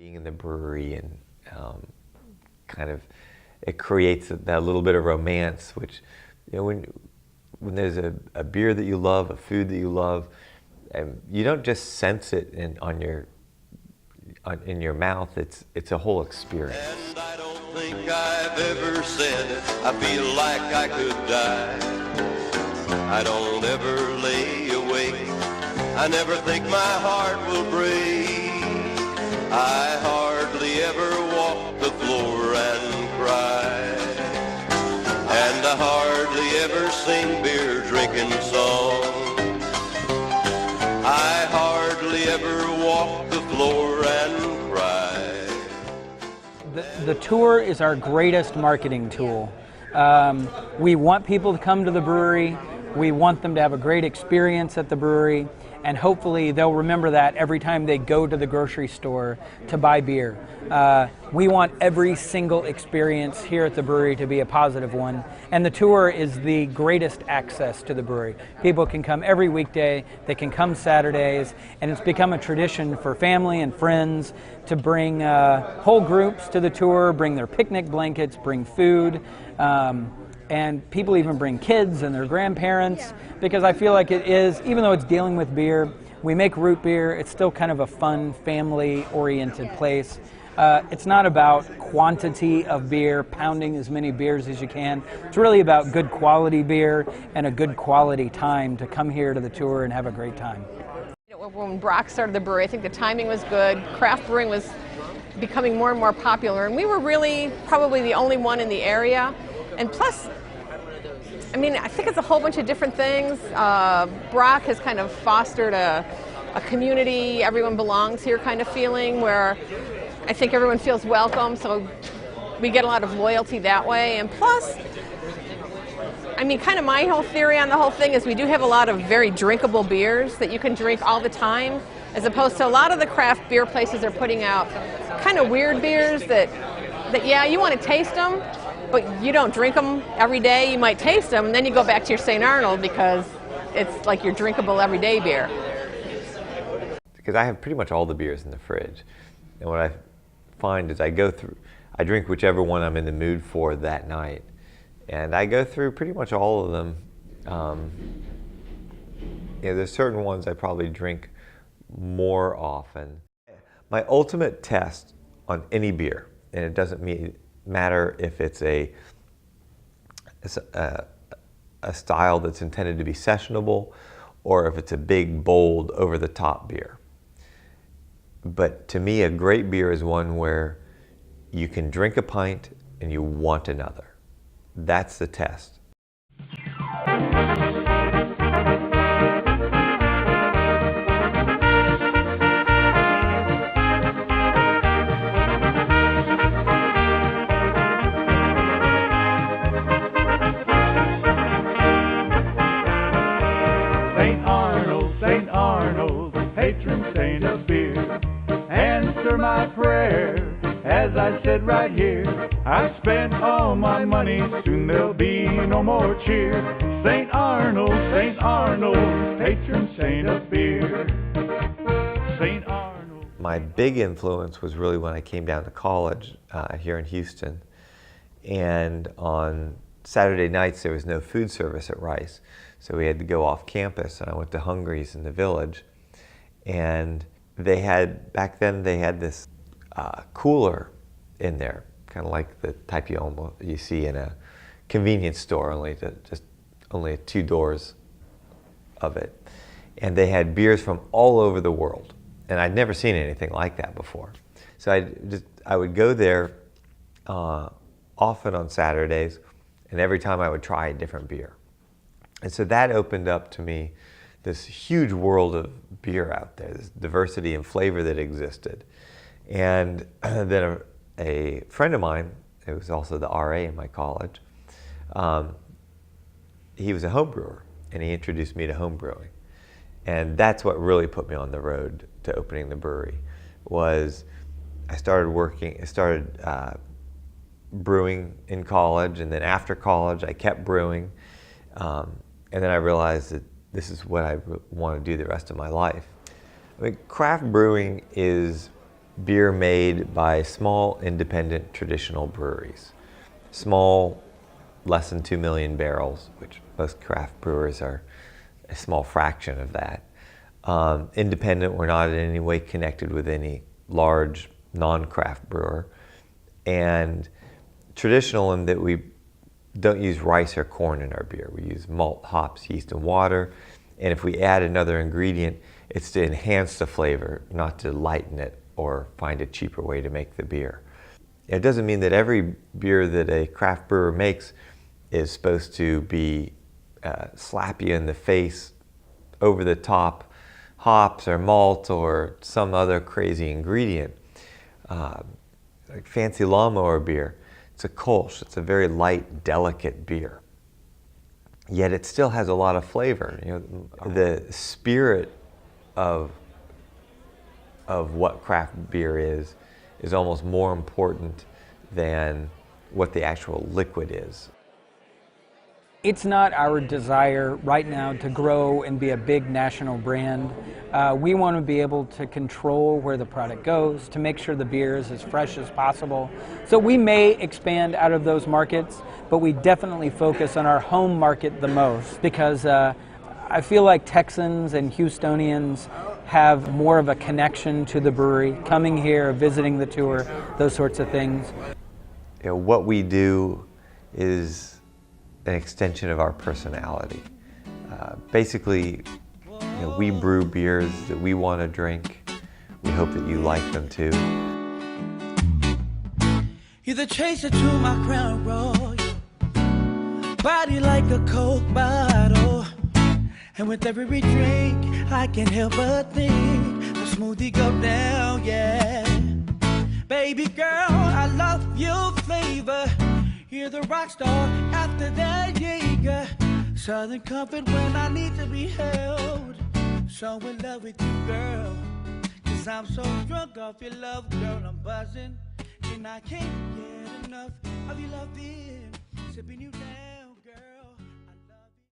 Being in the brewery and kind of, it creates that little bit of romance, which, you know, when there's a beer that you love, a food that you love, and you don't just sense it in your mouth, it's a whole experience. And I don't think I've ever said I feel like I could die. I don't ever lay awake. I never think my heart will break. I hardly ever walk the floor and cry. And I hardly ever sing beer drinking songs. I hardly ever walk the floor and cry. The tour is our greatest marketing tool. We want people to come to the brewery. We want them to have a great experience at the brewery, and hopefully they'll remember that every time they go to the grocery store to buy beer. We want every single experience here at the brewery to be a positive one, and the tour is the greatest access to the brewery. People can come every weekday, they can come Saturdays, and it's become a tradition for family and friends to bring whole groups to the tour, bring their picnic blankets, bring food, and people even bring kids and their grandparents, because I feel like it is, even though it's dealing with beer, we make root beer, it's still kind of a fun, family-oriented place. It's not about quantity of beer, pounding as many beers as you can. It's really about good quality beer and a good quality time to come here to the tour and have a great time. When Brock started the brewery, I think the timing was good. Craft brewing was becoming more and more popular, and we were really probably the only one in the area. And plus, I mean, I think it's a whole bunch of different things. Brock has kind of fostered a community, everyone belongs here kind of feeling, where I think everyone feels welcome, so we get a lot of loyalty that way. And plus, I mean, kind of my whole theory on the whole thing is we do have a lot of very drinkable beers that you can drink all the time, as opposed to a lot of the craft beer places are putting out kind of weird beers that yeah, you want to taste them, but you don't drink them every day. You might taste them, and then you go back to your St. Arnold because it's like your drinkable everyday beer. Because I have pretty much all the beers in the fridge, and what I find is I drink whichever one I'm in the mood for that night, and I go through pretty much all of them. You know, there's certain ones I probably drink more often. My ultimate test on any beer, and it doesn't matter if it's a style that's intended to be sessionable or if it's a big, bold, over-the-top beer. But to me, a great beer is one where you can drink a pint and you want another. That's the test. St. Arnold, the patron saint of beer, answer my prayer as I sit right here. I spent all my money, soon there'll be no more cheer. St. Arnold, patron saint of beer. St. Arnold. My big influence was really when I came down to college here in Houston, and on Saturday nights there was no food service at Rice. So we had to go off campus, and I went to Hungry's in the Village, and back then they had this cooler in there, kind of like the type you see in a convenience store, only 2 doors of it. And they had beers from all over the world, and I'd never seen anything like that before. So I would go there often on Saturdays, and every time I would try a different beer. And so that opened up to me this huge world of beer out there, this diversity and flavor that existed. And then a friend of mine, who was also the RA in my college, he was a home brewer, and he introduced me to home brewing. And that's what really put me on the road to opening the brewery. I started brewing in college, and then after college I kept brewing. And then I realized that this is what I want to do the rest of my life. I mean, craft brewing is beer made by small, independent, traditional breweries. Small, less than 2 million barrels, which most craft brewers are a small fraction of that. Independent, we're not in any way connected with any large non-craft brewer. And traditional in that we don't use rice or corn in our beer. We use malt, hops, yeast, and water. And if we add another ingredient, it's to enhance the flavor, not to lighten it or find a cheaper way to make the beer. It doesn't mean that every beer that a craft brewer makes is supposed to be slap you in the face, over the top hops or malt or some other crazy ingredient. Like fancy lawnmower beer, it's a Kolsch. It's a very light, delicate beer. Yet it still has a lot of flavor. You know, the spirit of what craft beer is almost more important than what the actual liquid is. It's not our desire right now to grow and be a big national brand. We want to be able to control where the product goes, to make sure the beer is as fresh as possible. So we may expand out of those markets, but we definitely focus on our home market the most, because I feel like Texans and Houstonians have more of a connection to the brewery, coming here, visiting the tour, those sorts of things. You know, what we do is an extension of our personality. Basically, you know, we brew beers that we want to drink. We hope that you like them too. You're the chaser to my crown royal, body like a Coke bottle, and with every drink I can't help but think the smoothie go down, yeah. Baby girl, I love your flavor. You're the rock star after that Jaeger. Southern comfort when I need to be held. So in love with you, girl, 'cause I'm so drunk off your love, girl. I'm buzzing, and I can't get enough of your love, dear. Sipping you down.